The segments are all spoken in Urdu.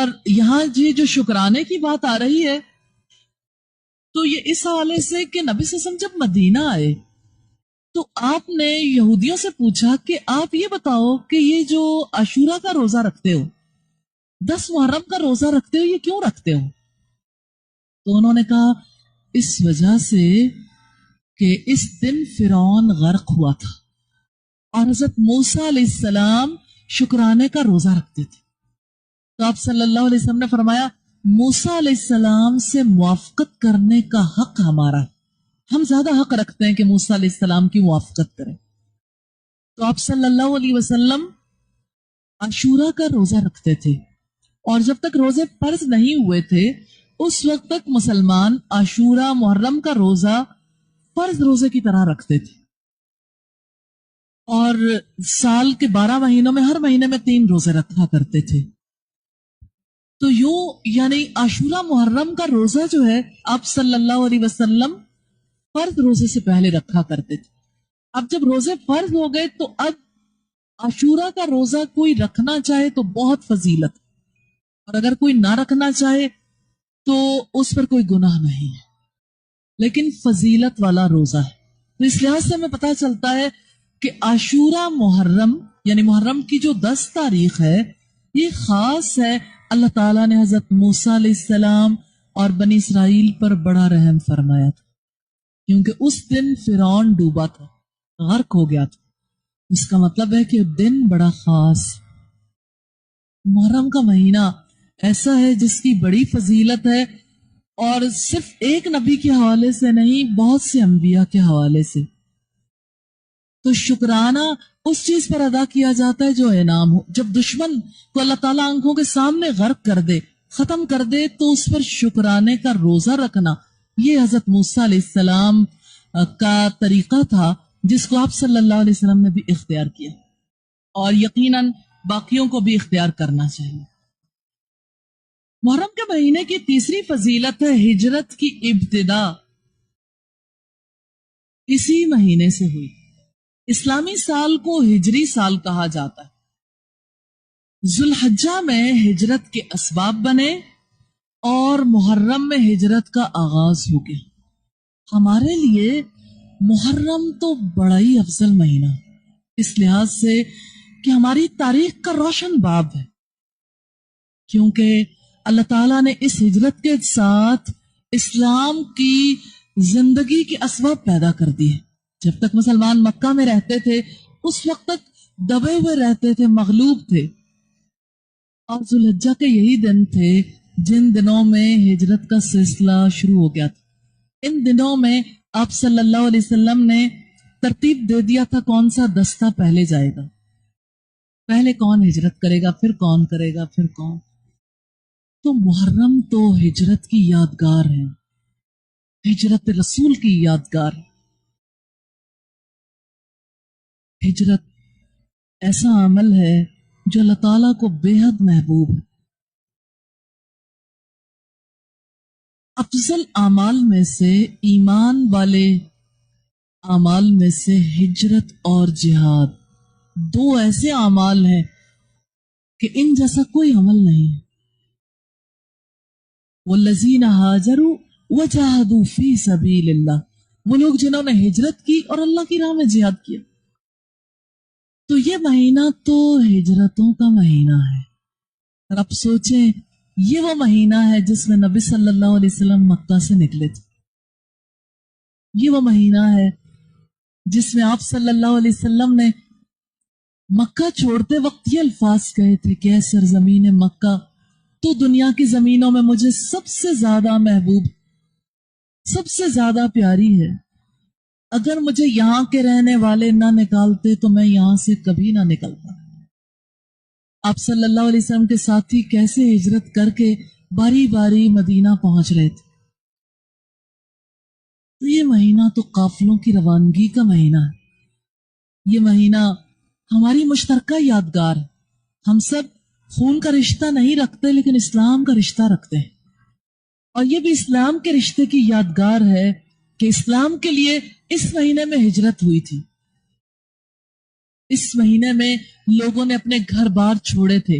اور یہاں یہ جو شکرانے کی بات آ رہی ہے تو یہ اس حوالے سے کہ نبی صلی اللہ علیہ وسلم جب مدینہ آئے تو آپ نے یہودیوں سے پوچھا کہ آپ یہ بتاؤ کہ یہ جو عاشورہ کا روزہ رکھتے ہو، 10 محرم کا روزہ رکھتے ہو، یہ کیوں رکھتے ہو؟ تو انہوں نے کہا اس وجہ سے کہ اس دن فرعون غرق ہوا تھا اور حضرت موسیٰ علیہ السلام شکرانے کا روزہ رکھتے تھے، تو آپ صلی اللہ علیہ وسلم نے فرمایا موسیٰ علیہ السلام سے موافقت کرنے کا حق ہمارا ہے، ہم زیادہ حق رکھتے ہیں کہ موسیٰ علیہ السلام کی موافقت کریں۔ تو آپ صلی اللہ علیہ وسلم عاشورہ کا روزہ رکھتے تھے، اور جب تک روزے فرض نہیں ہوئے تھے اس وقت تک مسلمان عاشورہ محرم کا روزہ فرض روزے کی طرح رکھتے تھے، اور سال کے 12 مہینوں میں ہر مہینے میں 3 روزے رکھا کرتے تھے۔ تو یوں یعنی عاشورہ محرم کا روزہ جو ہے آپ صلی اللہ علیہ وسلم فرض روزے سے پہلے رکھا کرتے تھے۔ اب جب روزے فرض ہو گئے تو اب عاشورہ کا روزہ کوئی رکھنا چاہے تو بہت فضیلت، اور اگر کوئی نہ رکھنا چاہے تو اس پر کوئی گناہ نہیں ہے، لیکن فضیلت والا روزہ ہے۔ تو اس لحاظ سے ہمیں پتہ چلتا ہے کہ عاشورہ محرم یعنی محرم کی جو 10 تاریخ ہے یہ خاص ہے، اللہ تعالیٰ نے حضرت موسیٰ علیہ السلام اور بنی اسرائیل پر بڑا رحم فرمایا تھا، کیونکہ اس دن فرعون ڈوبا تھا، غرق ہو گیا تھا۔ اس کا مطلب ہے کہ دن بڑا خاص، محرم کا مہینہ ایسا ہے جس کی بڑی فضیلت ہے، اور صرف ایک نبی کے حوالے سے نہیں بہت سے انبیاء کے حوالے سے۔ تو شکرانہ اس چیز پر ادا کیا جاتا ہے جو انعام ہو۔ جب دشمن کو اللہ تعالیٰ آنکھوں کے سامنے غرق کر دے، ختم کر دے، تو اس پر شکرانے کا روزہ رکھنا یہ حضرت موسیٰ علیہ السلام کا طریقہ تھا، جس کو آپ صلی اللہ علیہ وسلم نے بھی اختیار کیا، اور یقیناً باقیوں کو بھی اختیار کرنا چاہیے۔ محرم کے مہینے کی تیسری فضیلت ہے ہجرت کی ابتدا اسی مہینے سے ہوئی۔ اسلامی سال کو ہجری سال کہا جاتا ہے۔ ذوالحجہ میں ہجرت کے اسباب بنے اور محرم میں ہجرت کا آغاز ہو گیا۔ ہمارے لیے محرم تو بڑا ہی افضل مہینہ اس لحاظ سے کہ ہماری تاریخ کا روشن باب ہے، کیونکہ اللہ تعالیٰ نے اس ہجرت کے ساتھ اسلام کی زندگی کے اسباب پیدا کر دیے۔ جب تک مسلمان مکہ میں رہتے تھے اس وقت تک دبے ہوئے رہتے تھے، مغلوب تھے، اور ذوالحجہ کے یہی دن تھے جن دنوں میں ہجرت کا سلسلہ شروع ہو گیا تھا۔ ان دنوں میں آپ صلی اللہ علیہ وسلم نے ترتیب دے دیا تھا کون سا دستہ پہلے جائے گا، پہلے کون ہجرت کرے گا، پھر کون کرے گا، پھر کون۔ تو محرم تو ہجرت کی یادگار ہے، ہجرت رسول کی یادگار ہے۔ ہجرت ایسا عمل ہے جو اللہ تعالیٰ کو بے حد محبوب ہے۔ افضل اعمال میں سے، ایمان والے اعمال میں سے ہجرت اور جہاد 2 ایسے اعمال ہیں کہ ان جیسا کوئی عمل نہیں ہے۔ والذین ہاجروا وجاہدوا فی سبیل اللہ، وہ لوگ جنہوں نے ہجرت کی اور اللہ کی راہ میں جہاد کیا۔ تو یہ مہینہ تو ہجرتوں کا مہینہ ہے، اور آپ سوچیں یہ وہ مہینہ ہے جس میں نبی صلی اللہ علیہ وسلم مکہ سے نکلے تھے، یہ وہ مہینہ ہے جس میں آپ صلی اللہ علیہ وسلم نے مکہ چھوڑتے وقت یہ الفاظ کہے تھے کہ اے سرزمین مکہ، تو دنیا کی زمینوں میں مجھے سب سے زیادہ محبوب، سب سے زیادہ پیاری ہے، اگر مجھے یہاں کے رہنے والے نہ نکالتے تو میں یہاں سے کبھی نہ نکلتا۔ آپ صلی اللہ علیہ وسلم کے ساتھی کیسے ہجرت کر کے باری باری مدینہ پہنچ رہے تھے۔ تو یہ مہینہ تو قافلوں کی روانگی کا مہینہ ہے، یہ مہینہ ہماری مشترکہ یادگار ہے۔ ہم سب خون کا رشتہ نہیں رکھتے لیکن اسلام کا رشتہ رکھتے ہیں، اور یہ بھی اسلام کے رشتے کی یادگار ہے کہ اسلام کے لیے اس مہینے میں ہجرت ہوئی تھی۔ اس مہینے میں لوگوں نے اپنے گھر بار چھوڑے تھے،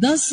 10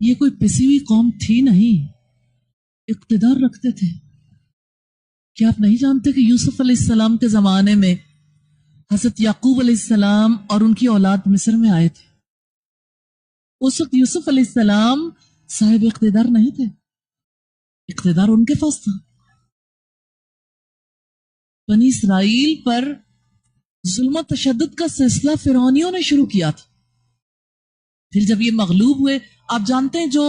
یہ کوئی پسی ہوئی قوم تھی نہیں، اقتدار رکھتے تھے. کیا آپ نہیں جانتے کہ یوسف علیہ السلام کے زمانے میں حضرت یعقوب علیہ السلام اور ان کی اولاد مصر میں آئے تھے؟ اس وقت یوسف علیہ السلام صاحب اقتدار نہیں تھے، اقتدار ان کے پاس تھا. بنی اسرائیل پر ظلم و تشدد کا سلسلہ فرعونیوں نے شروع کیا تھا. پھر جب یہ مغلوب ہوئے، آپ جانتے ہیں جو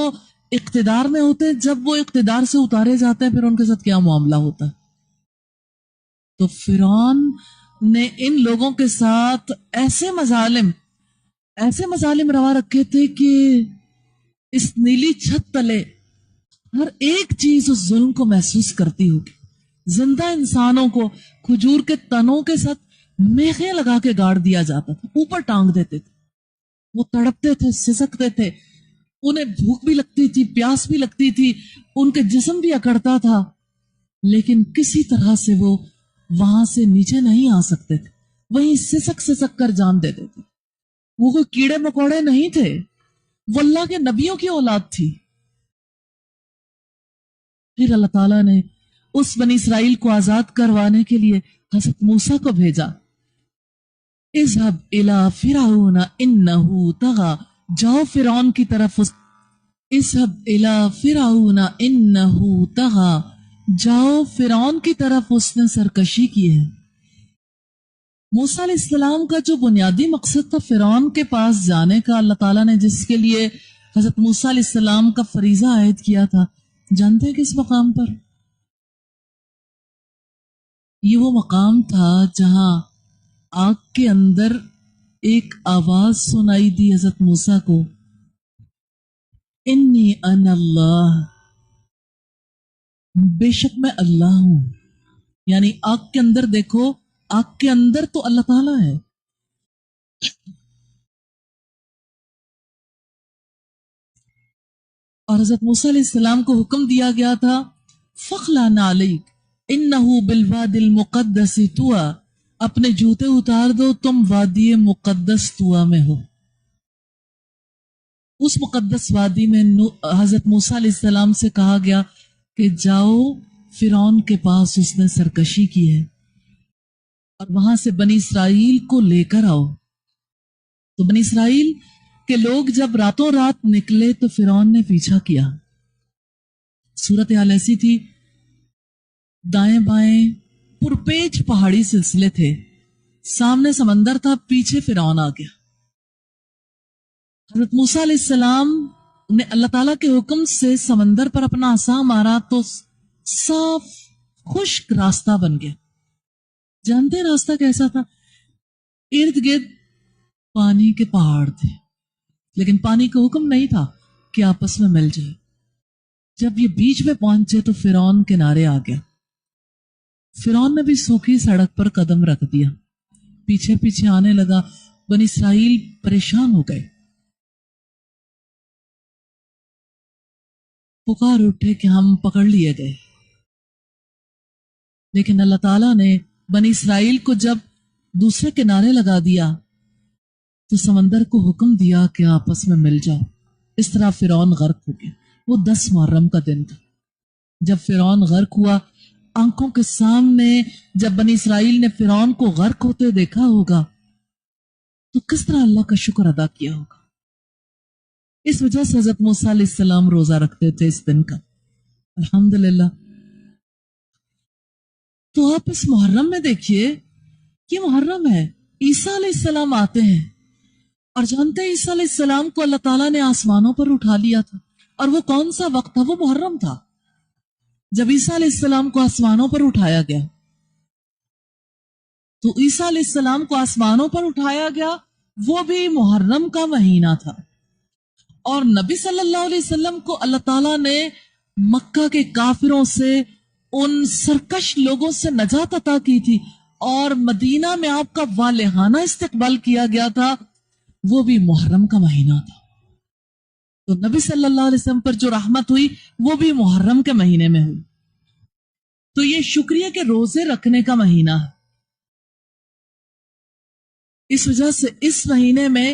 اقتدار میں ہوتے ہیں جب وہ اقتدار سے اتارے جاتے ہیں پھر ان کے ساتھ کیا معاملہ ہوتا ہے. تو فرعون نے ان لوگوں کے ساتھ ایسے مظالم روا رکھے تھے کہ اس نیلی چھت تلے ہر ایک چیز اس ظلم کو محسوس کرتی ہوگی. زندہ انسانوں کو کھجور کے تنوں کے ساتھ میخیں لگا کے گاڑ دیا جاتا تھا، اوپر ٹانگ دیتے تھے. وہ تڑپتے تھے، سسکتے تھے، انہیں بھوک بھی لگتی تھی، پیاس بھی لگتی تھی، ان کے جسم بھی اکڑتا تھا، لیکن کسی طرح سے وہ وہاں سے نیچے نہیں آ سکتے تھے. وہیں سسک کر جان دیتے تھے. وہ کوئی کیڑے مکوڑے نہیں تھے، وہ اللہ کے نبیوں کی اولاد تھی. پھر اللہ تعالیٰ نے اس بنی اسرائیل کو آزاد کروانے کے لیے حضرت موسیٰ کو بھیجا. اذهب الى فرعون انه طغى، جاؤ فرعون کی طرف. اذهب الى فرعون انه طغى، جاؤ فرعون کی طرف، اس نے سرکشی کی ہے. موسیٰ علیہ السلام کا جو بنیادی مقصد تھا فرعون کے پاس جانے کا، اللہ تعالیٰ نے جس کے لیے حضرت موسیٰ علیہ السلام کا فریضہ عائد کیا تھا، جانتے ہیں کس مقام پر؟ یہ وہ مقام تھا جہاں آگ کے اندر ایک آواز سنائی دی حضرت موسیٰ کو، انی انا اللہ، بے شک میں اللہ ہوں. یعنی آگ کے اندر دیکھو، آگ کے اندر تو اللہ تعالیٰ ہے. اور حضرت موسیٰ علیہ السلام کو حکم دیا گیا تھا فَخْلَعْ نَعْلَيْكَ إِنَّهُ بِالْوَادِ الْمُقَدَّسِ طُوًى، اپنے جوتے اتار دو، تم وادی مقدس طوٰ میں ہو. اس مقدس وادی میں حضرت موسیٰ علیہ السلام سے کہا گیا کہ جاؤ فرعون کے پاس، اس نے سرکشی کی ہے، اور وہاں سے بنی اسرائیل کو لے کر آؤ. تو بنی اسرائیل کے لوگ جب راتوں رات نکلے تو فرعون نے پیچھا کیا. صورتحال ایسی تھی، دائیں بائیں پرپیچ پہاڑی سلسلے تھے، سامنے سمندر تھا، پیچھے فرعون آ گیا. حضرت موسیٰ علیہ السلام نے اللہ تعالیٰ کے حکم سے سمندر پر اپنا عصا مارا تو صاف خشک راستہ بن گیا. جانتے راستہ کیسا تھا؟ ارد گرد پانی کے پہاڑ تھے، لیکن پانی کا حکم نہیں تھا کہ آپس میں مل جائے. جب یہ بیچ میں پہنچے تو فرعون کنارے آ گیا. فرعون نے بھی سوکھی سڑک پر قدم رکھ دیا، پیچھے پیچھے آنے لگا. بنی اسرائیل پریشان ہو گئے، پکار اٹھے کہ ہم پکڑ لیے گئے. لیکن اللہ تعالیٰ نے بنی اسرائیل کو جب دوسرے کنارے لگا دیا تو سمندر کو حکم دیا کہ آپس میں مل جاؤ. اس طرح فرعون غرق ہو گیا. وہ 10 محرم کا دن تھا. جب فرعون غرق ہوا، آنکھوں کے سامنے جب بنی اسرائیل نے فرعون کو غرق ہوتے دیکھا ہوگا تو کس طرح اللہ کا شکر ادا کیا ہوگا. اس وجہ سے حضرت موسیٰ علیہ السلام روزہ رکھتے تھے اس دن کا. الحمدللہ. تو آپ اس محرم میں دیکھیے، یہ محرم ہے، عیسیٰ علیہ السلام آتے ہیں، اور جانتے ہیں عیسیٰ علیہ السلام کو اللہ تعالیٰ نے آسمانوں پر اٹھا لیا تھا. اور وہ کون سا وقت تھا؟ وہ محرم تھا جب عیسیٰ علیہ السلام کو آسمانوں پر اٹھایا گیا. تو عیسیٰ علیہ السلام کو آسمانوں پر اٹھایا گیا، وہ بھی محرم کا مہینہ تھا. اور نبی صلی اللہ علیہ وسلم کو اللہ تعالیٰ نے مکہ کے کافروں سے، ان سرکش لوگوں سے نجات عطا کی تھی، اور مدینہ میں آپ کا والہانہ استقبال کیا گیا تھا، وہ بھی محرم کا مہینہ تھا. تو نبی صلی اللہ علیہ وسلم پر جو رحمت ہوئی وہ بھی محرم کے مہینے میں ہوئی. تو یہ شکریہ کے روزے رکھنے کا مہینہ ہے. اس وجہ سے اس مہینے میں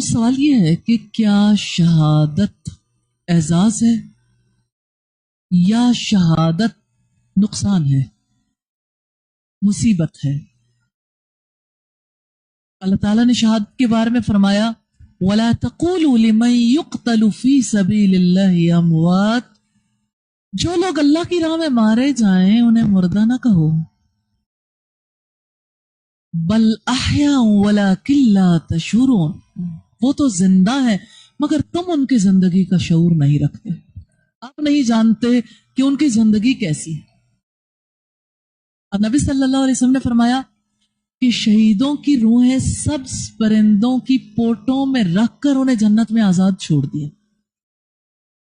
تو سوال یہ ہے کہ کیا شہادت اعزاز ہے یا شہادت نقصان ہے، مصیبت ہے؟ اللہ تعالیٰ نے شہادت کے بارے میں فرمایا وَلَا تَقُولُوا لِمَن يُقْتَلُ فِي سَبِيلِ اللَّهِ أَمْوَاتٌ، جو لوگ اللہ کی راہ میں مارے جائیں انہیں مردہ نہ کہو، بل احیاء ولکن لا تشعرون، وہ تو زندہ ہیں مگر تم ان کی زندگی کا شعور نہیں رکھتے، آپ نہیں جانتے کہ ان کی زندگی کیسی ہے۔ اور نبی صلی اللہ علیہ وسلم نے فرمایا کہ شہیدوں کی روحیں سبز پرندوں کی پوٹوں میں رکھ کر انہیں جنت میں آزاد چھوڑ دیا،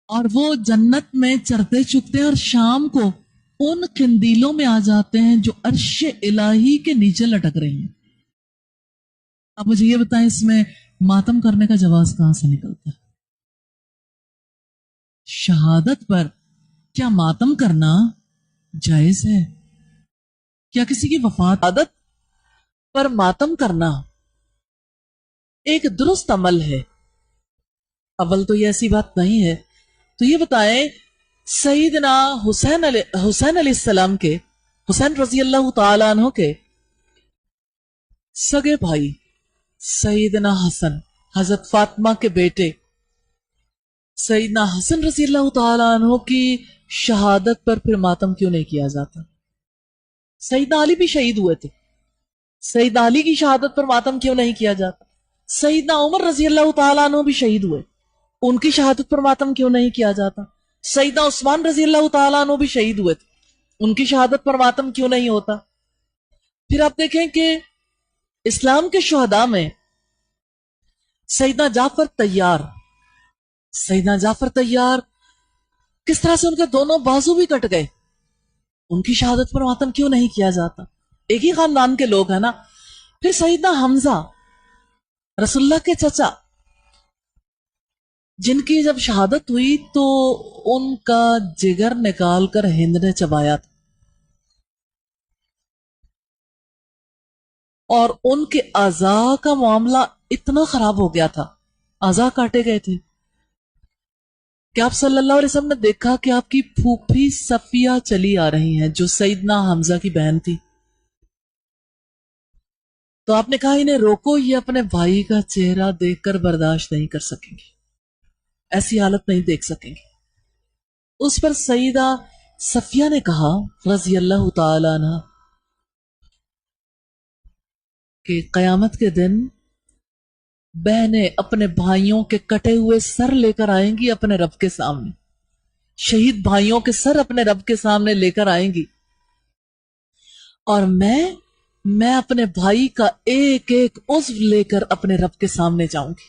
اور وہ جنت میں چرتے چکتے ہیں اور شام کو ان قندیلوں میں آ جاتے ہیں جو عرش الہی کے نیچے لٹک رہی ہیں۔ اب مجھے یہ بتائیں اس میں ماتم کرنے کا جواز کہاں سے نکلتا ہے؟ شہادت پر کیا ماتم کرنا جائز ہے؟ کیا کسی کی وفات عادت پر ماتم کرنا ایک درست عمل ہے؟ اول تو یہ ایسی بات نہیں ہے، تو یہ بتائیں سیدنا حسین علیہ السلام کے، حسین رضی اللہ تعالیٰ عنہ کے سگے بھائی سیدنا حسن، حضرت فاطمہ کے بیٹے سیدنا حسن رضی اللہ تعالیٰ عنہ کی شہادت پر پھر ماتم کیوں نہیں کیا جاتا؟ سیدنا علی بھی شہید ہوئے تھے، سیدنا علی کی شہادت پر ماتم کیوں نہیں کیا جاتا؟ سیدنا عمر رضی اللہ تعالیٰ عنہ بھی شہید ہوئے، ان کی شہادت پر ماتم کیوں نہیں کیا جاتا؟ سیدنا عثمان رضی اللہ تعالیٰ عنہ بھی شہید ہوئے تھے، ان کی شہادت پر ماتم کیوں نہیں ہوتا؟ پھر آپ دیکھیں کہ اسلام کے شہداء میں سیدنا جعفر طیار کس طرح سے ان کے دونوں بازو بھی کٹ گئے، ان کی شہادت پر ماتم کیوں نہیں کیا جاتا؟ ایک ہی خاندان کے لوگ ہیں نا۔ پھر سیدنا حمزہ رسول اللہ کے چچا، جن کی جب شہادت ہوئی تو ان کا جگر نکال کر ہند نے چبایا تھا، اور ان کے اعضاء کا معاملہ اتنا خراب ہو گیا تھا، اعضاء کاٹے گئے تھے کہ آپ صلی اللہ علیہ وسلم نے دیکھا کہ آپ کی پھوپھی صفیہ چلی آ رہی ہیں جو سیدنا حمزہ کی بہن تھی، تو آپ نے کہا انہیں روکو، یہ اپنے بھائی کا چہرہ دیکھ کر برداشت نہیں کر سکیں گے، ایسی حالت نہیں دیکھ سکیں گے۔ اس پر سیدہ صفیہ نے کہا رضی اللہ تعالی عنہ کہ قیامت کے دن بہنیں اپنے بھائیوں کے کٹے ہوئے سر لے کر آئیں گی اپنے رب کے سامنے، شہید بھائیوں کے سر اپنے رب کے سامنے لے کر آئیں گی، اور میں اپنے بھائی کا ایک ایک عضو لے کر اپنے رب کے سامنے جاؤں گی،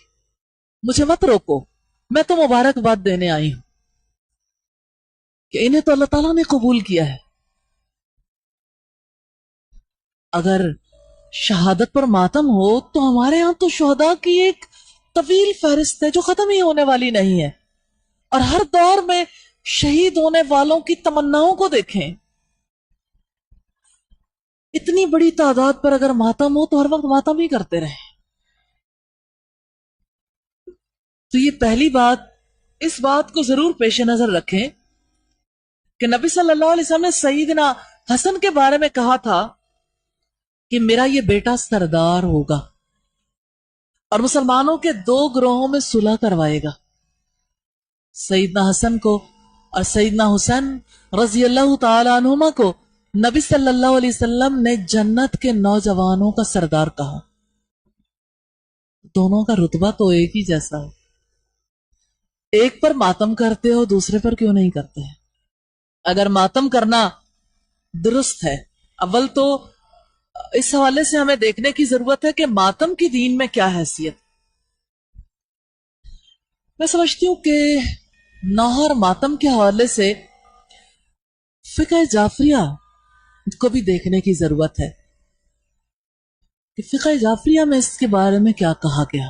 مجھے مت روکو، میں تو مبارکباد دینے آئی ہوں کہ انہیں تو اللہ تعالیٰ نے قبول کیا ہے۔ اگر شہادت پر ماتم ہو تو ہمارے ہاں تو شہداء کی ایک طویل فہرست ہے جو ختم ہی ہونے والی نہیں ہے، اور ہر دور میں شہید ہونے والوں کی تمناؤں کو دیکھیں، اتنی بڑی تعداد پر اگر ماتم ہو تو ہر وقت ماتم ہی کرتے رہیں۔ تو یہ پہلی بات، اس بات کو ضرور پیش نظر رکھیں کہ نبی صلی اللہ علیہ وسلم نے سیدنا حسن کے بارے میں کہا تھا کہ میرا یہ بیٹا سردار ہوگا اور مسلمانوں کے دو گروہوں میں صلح کروائے گا، سیدنا حسن کو اور سیدنا حسین رضی اللہ تعالی عنہما کو نبی صلی اللہ علیہ وسلم نے جنت کے نوجوانوں کا سردار کہا۔ دونوں کا رتبہ تو ایک ہی جیسا ہے، ایک پر ماتم کرتے ہو دوسرے پر کیوں نہیں کرتے ہیں؟ اگر ماتم کرنا درست ہے، اول تو اس حوالے سے ہمیں دیکھنے کی ضرورت ہے کہ ماتم کی دین میں کیا حیثیت۔ میں سمجھتی ہوں کہ نوحہ اور ماتم کے حوالے سے فقہ جعفریہ کو بھی دیکھنے کی ضرورت ہے کہ فقہ جعفریہ میں اس کے بارے میں کیا کہا گیا۔